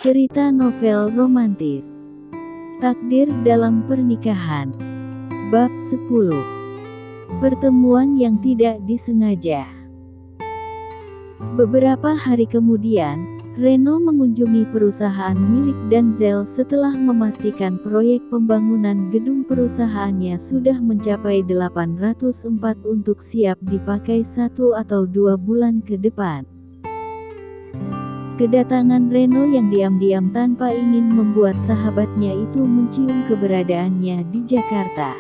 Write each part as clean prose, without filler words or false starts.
Cerita novel romantis. Takdir dalam pernikahan. Bab 10. Pertemuan yang tidak disengaja. Beberapa hari kemudian, Reno mengunjungi perusahaan milik Denzel setelah memastikan proyek pembangunan gedung perusahaannya sudah mencapai 804 untuk siap dipakai 1 atau 2 bulan ke depan. Kedatangan Reno yang diam-diam tanpa ingin membuat sahabatnya itu mencium keberadaannya di Jakarta.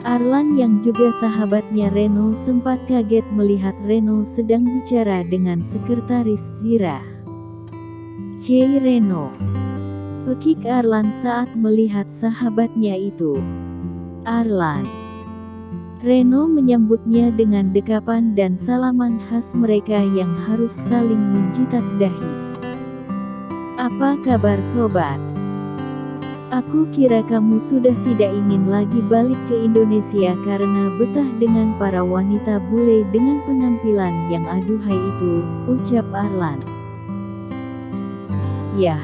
Arlan yang juga sahabatnya Reno sempat kaget melihat Reno sedang bicara dengan sekretaris Zira. "Hei Reno," pekik Arlan saat melihat sahabatnya itu. "Arlan." Reno menyambutnya dengan dekapan dan salaman khas mereka yang harus saling mencitak dahi. "Apa kabar sobat? Aku kira kamu sudah tidak ingin lagi balik ke Indonesia karena betah dengan para wanita bule dengan penampilan yang aduhai itu," ucap Arlan. "Yah,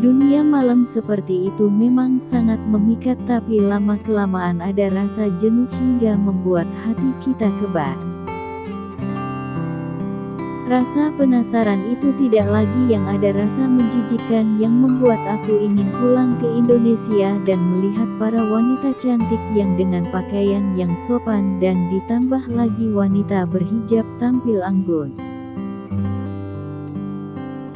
dunia malam seperti itu memang sangat memikat, tapi lama-kelamaan ada rasa jenuh hingga membuat hati kita kebas. Rasa penasaran itu tidak lagi yang ada rasa menjijikkan yang membuat aku ingin pulang ke Indonesia dan melihat para wanita cantik yang dengan pakaian yang sopan dan ditambah lagi wanita berhijab tampil anggun.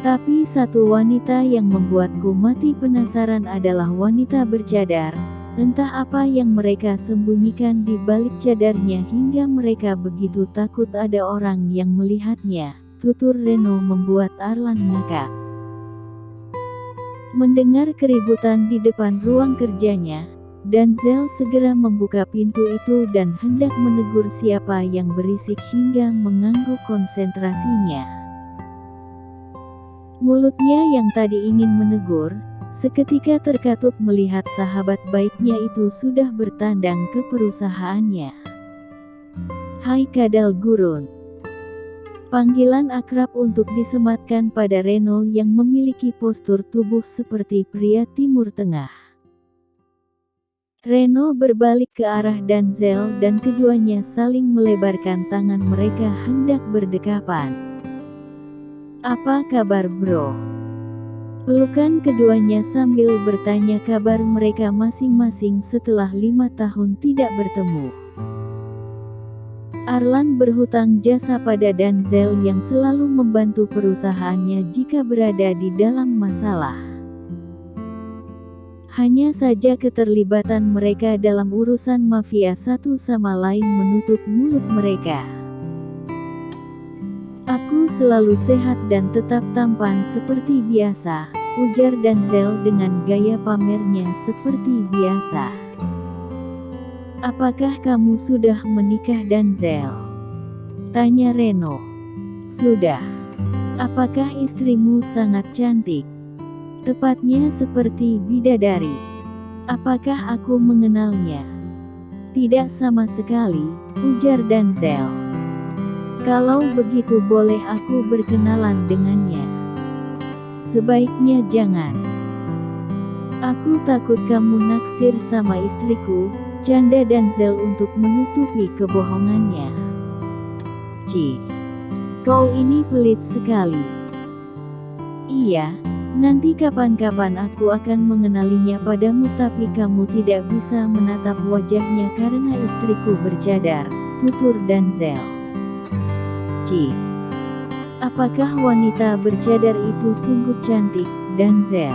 Tapi satu wanita yang membuatku mati penasaran adalah wanita bercadar. Entah apa yang mereka sembunyikan di balik cadarnya hingga mereka begitu takut ada orang yang melihatnya," tutur Reno membuat Arlan ngakak. Mendengar keributan di depan ruang kerjanya, Denzel segera membuka pintu itu dan hendak menegur siapa yang berisik hingga mengganggu konsentrasinya. Mulutnya yang tadi ingin menegur, seketika terkatup melihat sahabat baiknya itu sudah bertandang ke perusahaannya. "Hai Kadal Gurun." Panggilan akrab untuk disematkan pada Reno yang memiliki postur tubuh seperti pria Timur Tengah. Reno berbalik ke arah Denzel dan keduanya saling melebarkan tangan mereka hendak berdekapan. "Apa kabar bro?" Pelukan keduanya sambil bertanya kabar mereka masing-masing setelah 5 tahun tidak bertemu. Arlan berhutang jasa pada Denzel yang selalu membantu perusahaannya jika berada di dalam masalah. Hanya saja keterlibatan mereka dalam urusan mafia satu sama lain menutup mulut mereka. "Aku selalu sehat dan tetap tampan seperti biasa," ujar Denzel dengan gaya pamernya seperti biasa. "Apakah kamu sudah menikah Denzel?" tanya Reno. "Sudah." "Apakah istrimu sangat cantik?" "Tepatnya seperti bidadari." "Apakah aku mengenalnya?" "Tidak sama sekali," ujar Denzel. "Kalau begitu boleh aku berkenalan dengannya?" "Sebaiknya jangan. Aku takut kamu naksir sama istriku," canda Denzel untuk menutupi kebohongannya. "Ci, kau ini pelit sekali." "Iya, nanti kapan-kapan aku akan mengenalinya padamu, tapi kamu tidak bisa menatap wajahnya karena istriku bercadar," tutur Denzel. "Ci, apakah wanita bercadar itu sungguh cantik, Denzel?"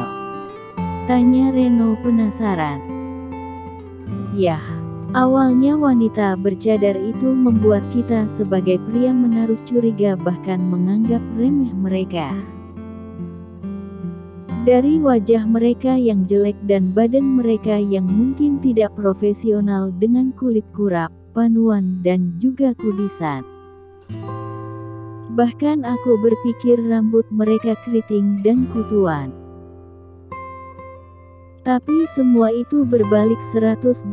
tanya Reno penasaran. "Yah, awalnya wanita bercadar itu membuat kita sebagai pria menaruh curiga bahkan menganggap remeh mereka. Dari wajah mereka yang jelek dan badan mereka yang mungkin tidak profesional dengan kulit kurap, panuan dan juga kudisan. Bahkan aku berpikir rambut mereka keriting dan kutuan. Tapi semua itu berbalik 180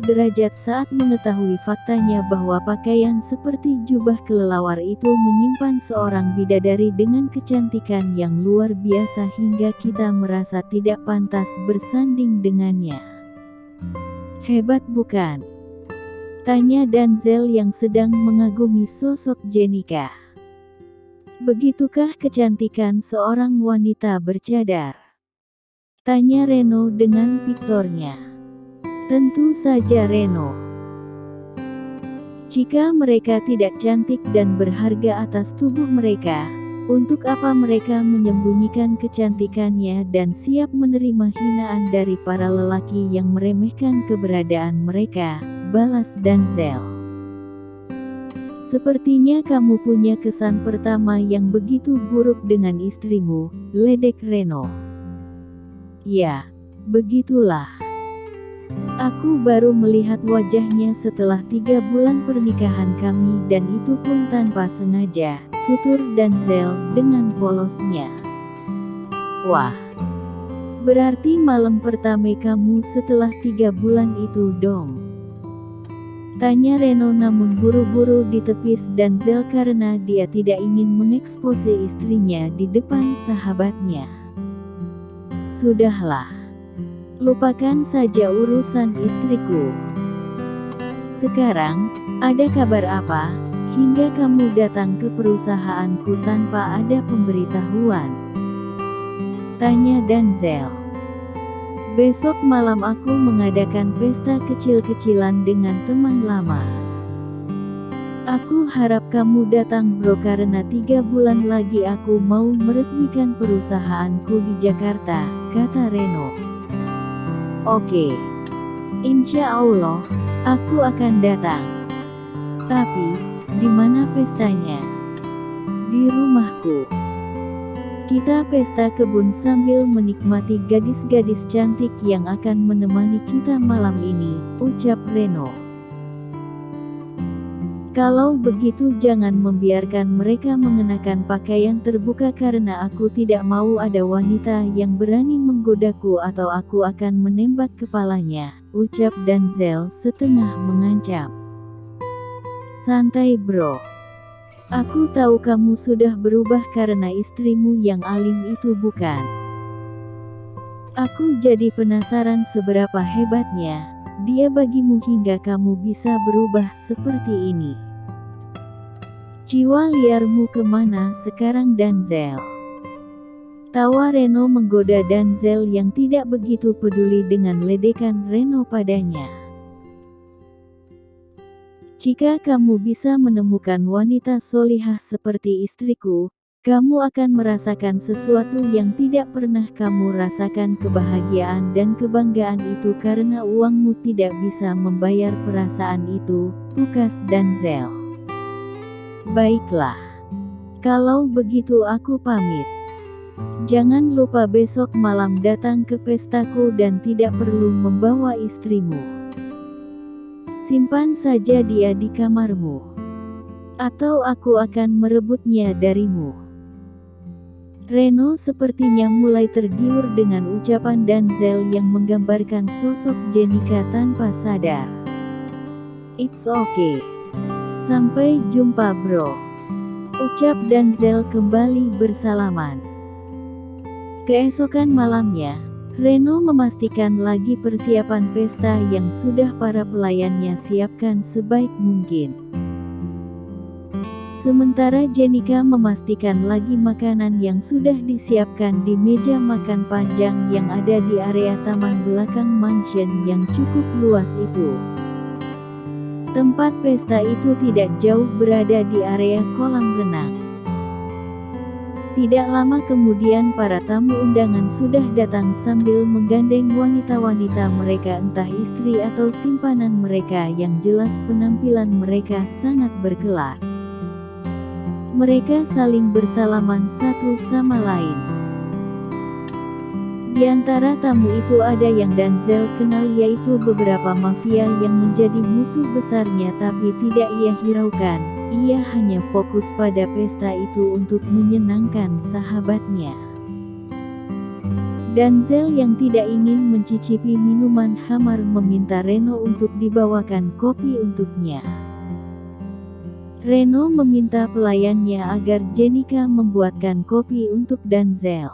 derajat saat mengetahui faktanya bahwa pakaian seperti jubah kelelawar itu menyimpan seorang bidadari dengan kecantikan yang luar biasa hingga kita merasa tidak pantas bersanding dengannya. Hebat bukan? Tanya Denzel yang sedang mengagumi sosok Jenica. Begitukah kecantikan seorang wanita bercadar? Tanya Reno dengan piktornya. Tentu saja Reno. Jika mereka tidak cantik dan berharga atas tubuh mereka, untuk apa mereka menyembunyikan kecantikannya dan siap menerima hinaan dari para lelaki yang meremehkan keberadaan mereka, balas Denzel. Sepertinya kamu punya kesan pertama yang begitu buruk dengan istrimu, ledek Reno. Ya, begitulah. Aku baru melihat wajahnya setelah 3 bulan pernikahan kami dan itu pun tanpa sengaja, tutur Denzel dengan polosnya. Wah, berarti malam pertama kamu setelah 3 bulan itu dong? Tanya Reno namun buru-buru ditepis Denzel karena dia tidak ingin mengekspose istrinya di depan sahabatnya. Sudahlah. Lupakan saja urusan istriku. Sekarang, ada kabar apa, hingga kamu datang ke perusahaanku tanpa ada pemberitahuan? Tanya Denzel. Besok malam aku mengadakan pesta kecil-kecilan dengan teman lama. Aku harap kamu datang bro karena 3 bulan lagi aku mau meresmikan perusahaanku di Jakarta, kata Reno. Oke. Insya Allah, aku akan datang. Tapi, di mana pestanya? Di rumahku. Kita pesta kebun sambil menikmati gadis-gadis cantik yang akan menemani kita malam ini, ucap Reno. Kalau begitu jangan membiarkan mereka mengenakan pakaian terbuka karena aku tidak mau ada wanita yang berani menggodaku atau aku akan menembak kepalanya, ucap Denzel setengah mengancam. Santai bro. Aku tahu kamu sudah berubah karena istrimu yang alim itu bukan? Aku jadi penasaran seberapa hebatnya dia bagimu hingga kamu bisa berubah seperti ini. Jiwa liarmu kemana sekarang Denzel? Tawa Reno menggoda Denzel yang tidak begitu peduli dengan ledekan Reno padanya. Jika kamu bisa menemukan wanita solihah seperti istriku, kamu akan merasakan sesuatu yang tidak pernah kamu rasakan. Kebahagiaan dan kebanggaan itu karena uangmu tidak bisa membayar perasaan itu, pukas Denzel. Baiklah. Kalau begitu aku pamit. Jangan lupa besok malam datang ke pestaku dan tidak perlu membawa istrimu. Simpan saja dia di kamarmu. Atau aku akan merebutnya darimu. Reno sepertinya mulai tergiur dengan ucapan Denzel yang menggambarkan sosok Jenica tanpa sadar. It's okay. Sampai jumpa bro. Ucap Denzel kembali bersalaman. Keesokan malamnya, Reno memastikan lagi persiapan pesta yang sudah para pelayannya siapkan sebaik mungkin. Sementara Jenica memastikan lagi makanan yang sudah disiapkan di meja makan panjang yang ada di area taman belakang mansion yang cukup luas itu. Tempat pesta itu tidak jauh berada di area kolam renang. Tidak lama kemudian para tamu undangan sudah datang sambil menggandeng wanita-wanita mereka entah istri atau simpanan mereka yang jelas penampilan mereka sangat berkelas. Mereka saling bersalaman satu sama lain. Di antara tamu itu ada yang Denzel kenal yaitu beberapa mafia yang menjadi musuh besarnya tapi tidak ia hiraukan, ia hanya fokus pada pesta itu untuk menyenangkan sahabatnya. Denzel yang tidak ingin mencicipi minuman hamar meminta Reno untuk dibawakan kopi untuknya. Reno meminta pelayannya agar Jenica membuatkan kopi untuk Denzel.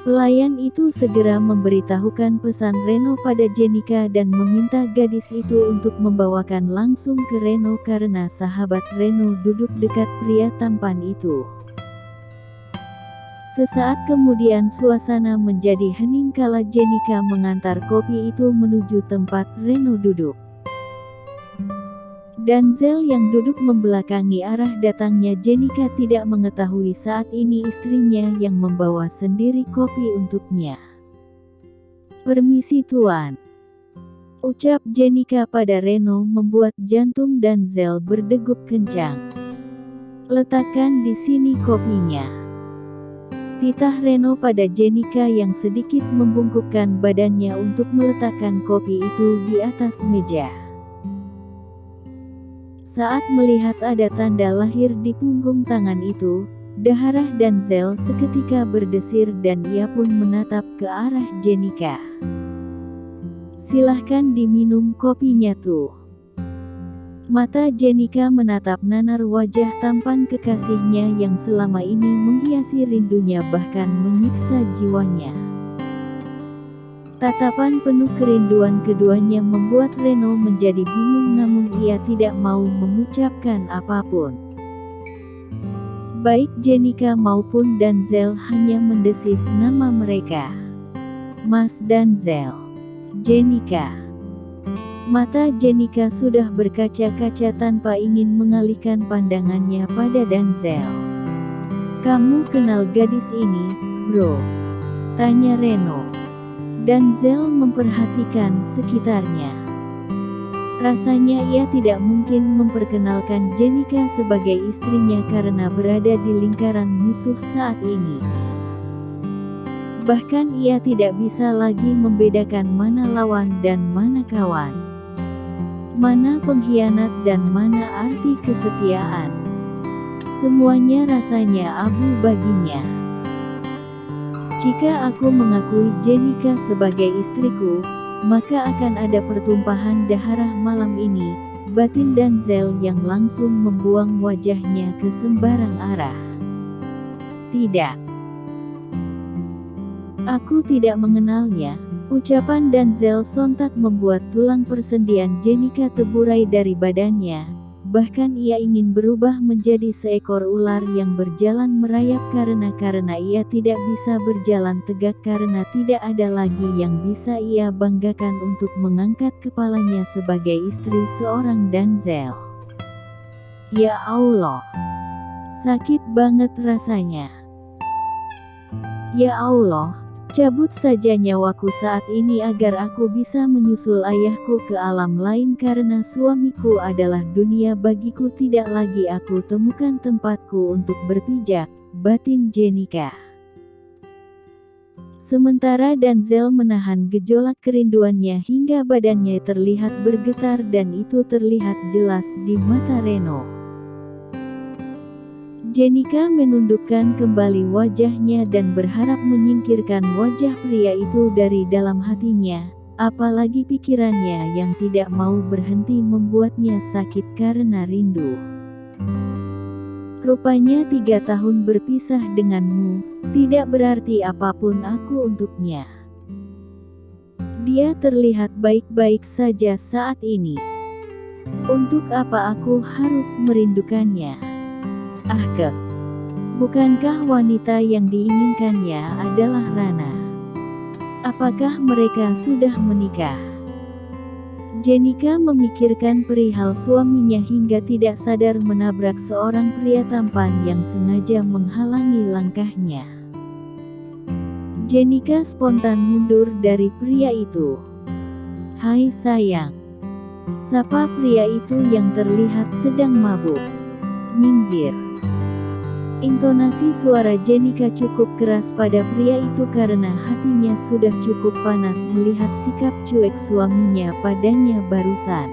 Pelayan itu segera memberitahukan pesan Reno pada Jenica dan meminta gadis itu untuk membawakan langsung ke Reno karena sahabat Reno duduk dekat pria tampan itu. Sesaat kemudian suasana menjadi hening kala Jenica mengantar kopi itu menuju tempat Reno duduk. Denzel yang duduk membelakangi arah datangnya Jenica tidak mengetahui saat ini istrinya yang membawa sendiri kopi untuknya. "Permisi tuan," ucap Jenica pada Reno membuat jantung Denzel berdegup kencang. "Letakkan di sini kopinya," titah Reno pada Jenica yang sedikit membungkukkan badannya untuk meletakkan kopi itu di atas meja. Saat melihat ada tanda lahir di punggung tangan itu, darah Denzel seketika berdesir dan ia pun menatap ke arah Jenica. "Silahkan diminum kopinya tuh." Mata Jenica menatap nanar wajah tampan kekasihnya yang selama ini menghiasi rindunya bahkan menyiksa jiwanya. Tatapan penuh kerinduan keduanya membuat Reno menjadi bingung namun ia tidak mau mengucapkan apapun. Baik Jenica maupun Denzel hanya mendesis nama mereka. "Mas Denzel." "Jenica." Mata Jenica sudah berkaca-kaca tanpa ingin mengalihkan pandangannya pada Denzel. "Kamu kenal gadis ini, bro?" tanya Reno. Denzel memperhatikan sekitarnya. Rasanya ia tidak mungkin memperkenalkan Jenica sebagai istrinya karena berada di lingkaran musuh saat ini. Bahkan ia tidak bisa lagi membedakan mana lawan dan mana kawan. Mana pengkhianat dan mana arti kesetiaan. Semuanya rasanya abu baginya. "Jika aku mengakui Jenica sebagai istriku, maka akan ada pertumpahan darah malam ini," batin Denzel yang langsung membuang wajahnya ke sembarang arah. "Tidak. Aku tidak mengenalnya." Ucapan Denzel sontak membuat tulang persendian Jenica terburai dari badannya. Bahkan ia ingin berubah menjadi seekor ular yang berjalan merayap karena ia tidak bisa berjalan tegak karena tidak ada lagi yang bisa ia banggakan untuk mengangkat kepalanya sebagai istri seorang Denzel. Ya Allah, sakit banget rasanya. Ya Allah, cabut saja nyawaku saat ini agar aku bisa menyusul ayahku ke alam lain karena suamiku adalah dunia bagiku, tidak lagi aku temukan tempatku untuk berpijak, batin Jenica. Sementara Denzel menahan gejolak kerinduannya hingga badannya terlihat bergetar dan itu terlihat jelas di mata Reno. Jenica menundukkan kembali wajahnya dan berharap menyingkirkan wajah pria itu dari dalam hatinya, apalagi pikirannya yang tidak mau berhenti membuatnya sakit karena rindu. "Rupanya 3 tahun berpisah denganmu, tidak berarti apapun aku untuknya. Dia terlihat baik-baik saja saat ini. Untuk apa aku harus merindukannya? Bukankah wanita yang diinginkannya adalah Rana? Apakah mereka sudah menikah?" Jenica memikirkan perihal suaminya hingga tidak sadar menabrak seorang pria tampan yang sengaja menghalangi langkahnya. Jenica spontan mundur dari pria itu. "Hai sayang," sapa pria itu yang terlihat sedang mabuk. "Minggir." Intonasi suara Jenica cukup keras pada pria itu karena hatinya sudah cukup panas melihat sikap cuek suaminya padanya barusan.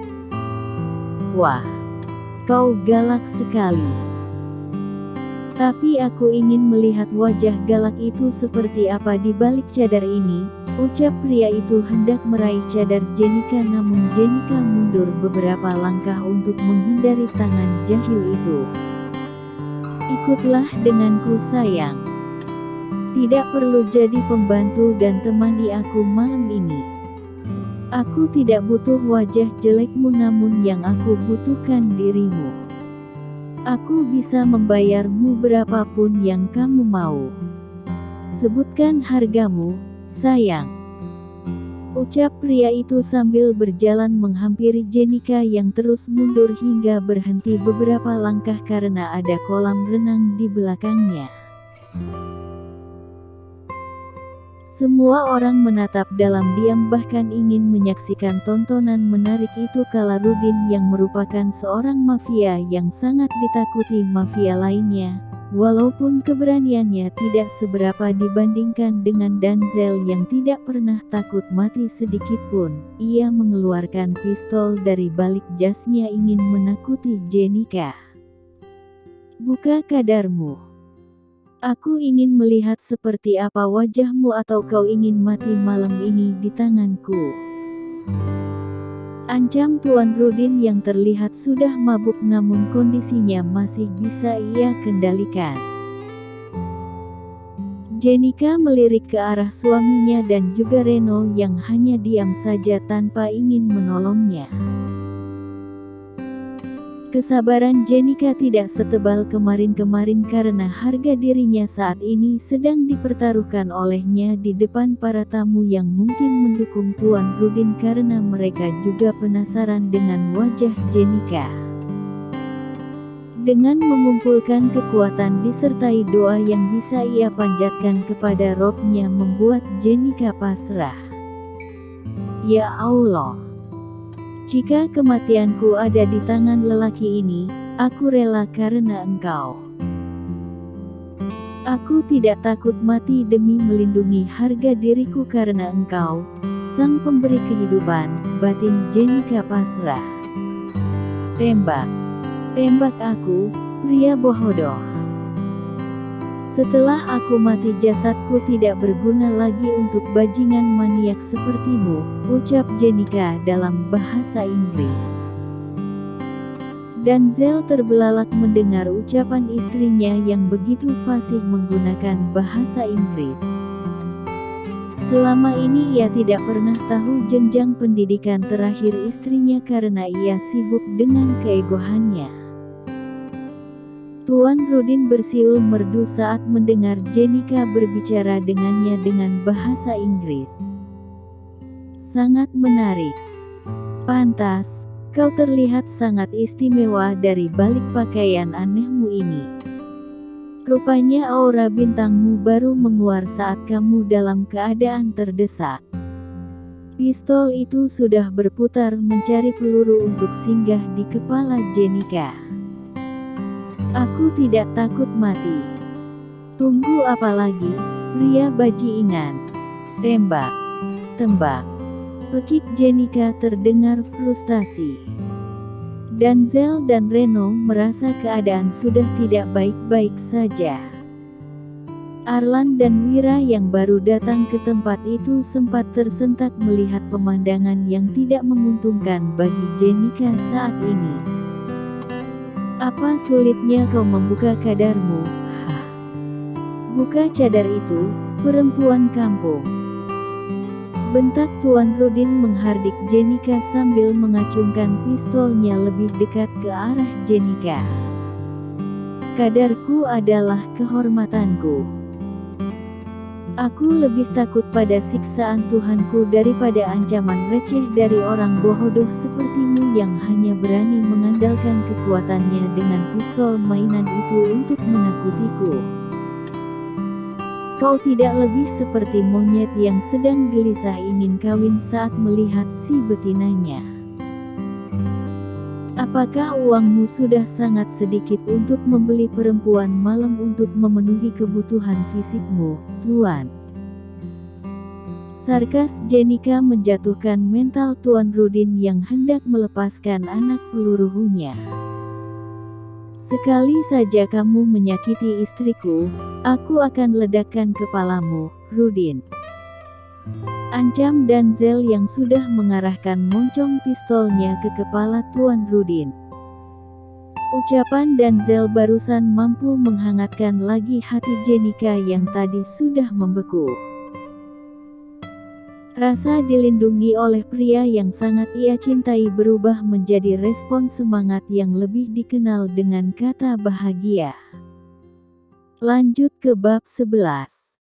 "Wah, kau galak sekali. Tapi aku ingin melihat wajah galak itu seperti apa di balik cadar ini, ucap pria itu hendak meraih cadar Jenika, namun Jenika mundur beberapa langkah untuk menghindari tangan jahil itu. Ikutlah denganku sayang. Tidak perlu jadi pembantu dan temani aku malam ini. Aku tidak butuh wajah jelekmu, namun yang aku butuhkan dirimu. Aku bisa membayarmu berapapun yang kamu mau. Sebutkan hargamu, sayang. Ucap pria itu sambil berjalan menghampiri Jenika yang terus mundur hingga berhenti beberapa langkah karena ada kolam renang di belakangnya. Semua orang menatap dalam diam, bahkan ingin menyaksikan tontonan menarik itu kala Rudin yang merupakan seorang mafia yang sangat ditakuti mafia lainnya, walaupun keberaniannya tidak seberapa dibandingkan dengan Denzel yang tidak pernah takut mati sedikitpun. Ia mengeluarkan pistol dari balik jasnya ingin menakuti Jenika. Buka kadarmu. Aku ingin melihat seperti apa wajahmu, atau kau ingin mati malam ini di tanganku. Ancam Tuan Rudin yang terlihat sudah mabuk namun kondisinya masih bisa ia kendalikan. Jenika melirik ke arah suaminya dan juga Reno yang hanya diam saja tanpa ingin menolongnya. Kesabaran Jenika tidak setebal kemarin-kemarin karena harga dirinya saat ini sedang dipertaruhkan olehnya di depan para tamu yang mungkin mendukung Tuan Rudin karena mereka juga penasaran dengan wajah Jenika. Dengan mengumpulkan kekuatan disertai doa yang bisa ia panjatkan kepada Robnya membuat Jenika pasrah. Ya Allah. Jika kematianku ada di tangan lelaki ini, aku rela karena Engkau. Aku tidak takut mati demi melindungi harga diriku karena Engkau, Sang Pemberi kehidupan. Batin Jenika pasrah. Tembak. Tembak aku, pria bodoh. Setelah aku mati jasadku tidak berguna lagi untuk bajingan maniak sepertimu, ucap Jenika dalam bahasa Inggris. Denzel terbelalak mendengar ucapan istrinya yang begitu fasih menggunakan bahasa Inggris. Selama ini ia tidak pernah tahu jenjang pendidikan terakhir istrinya karena ia sibuk dengan keegoannya. Tuan Rudin bersiul merdu saat mendengar Jenika berbicara dengannya dengan bahasa Inggris. Sangat menarik. Pantas, kau terlihat sangat istimewa dari balik pakaian anehmu ini. Rupanya aura bintangmu baru menguar saat kamu dalam keadaan terdesak. Pistol itu sudah berputar mencari peluru untuk singgah di kepala Jenika. Aku tidak takut mati. Tunggu apa lagi, pria bajingan? Tembak. Tembak. Pekik Jenika terdengar frustasi. Denzel dan Reno merasa keadaan sudah tidak baik-baik saja. Arlan dan Wira yang baru datang ke tempat itu sempat tersentak melihat pemandangan yang tidak menguntungkan bagi Jenika saat ini. Apa sulitnya kau membuka kadarmu? Hah. Buka cadar itu, perempuan kampung. Bentak Tuan Rudin menghardik Jenika sambil mengacungkan pistolnya lebih dekat ke arah Jenika. Kadarku adalah kehormatanku. Aku lebih takut pada siksaan Tuhanku daripada ancaman receh dari orang bodoh sepertimu yang hanya berani mengandalkan kekuatannya dengan pistol mainan itu untuk menakutiku. Kau tidak lebih seperti monyet yang sedang gelisah ingin kawin saat melihat si betinanya. Apakah uangmu sudah sangat sedikit untuk membeli perempuan malam untuk memenuhi kebutuhan fisikmu, Tuan? Sarkas Jenika menjatuhkan mental Tuan Rudin yang hendak melepaskan anak pelurunya. Sekali saja kamu menyakiti istriku, aku akan ledakkan kepalamu, Rudin. Ancam Denzel yang sudah mengarahkan moncong pistolnya ke kepala Tuan Rudin. Ucapan Denzel barusan mampu menghangatkan lagi hati Jenika yang tadi sudah membeku. Rasa dilindungi oleh pria yang sangat ia cintai berubah menjadi respon semangat yang lebih dikenal dengan kata bahagia. Lanjut ke bab 11.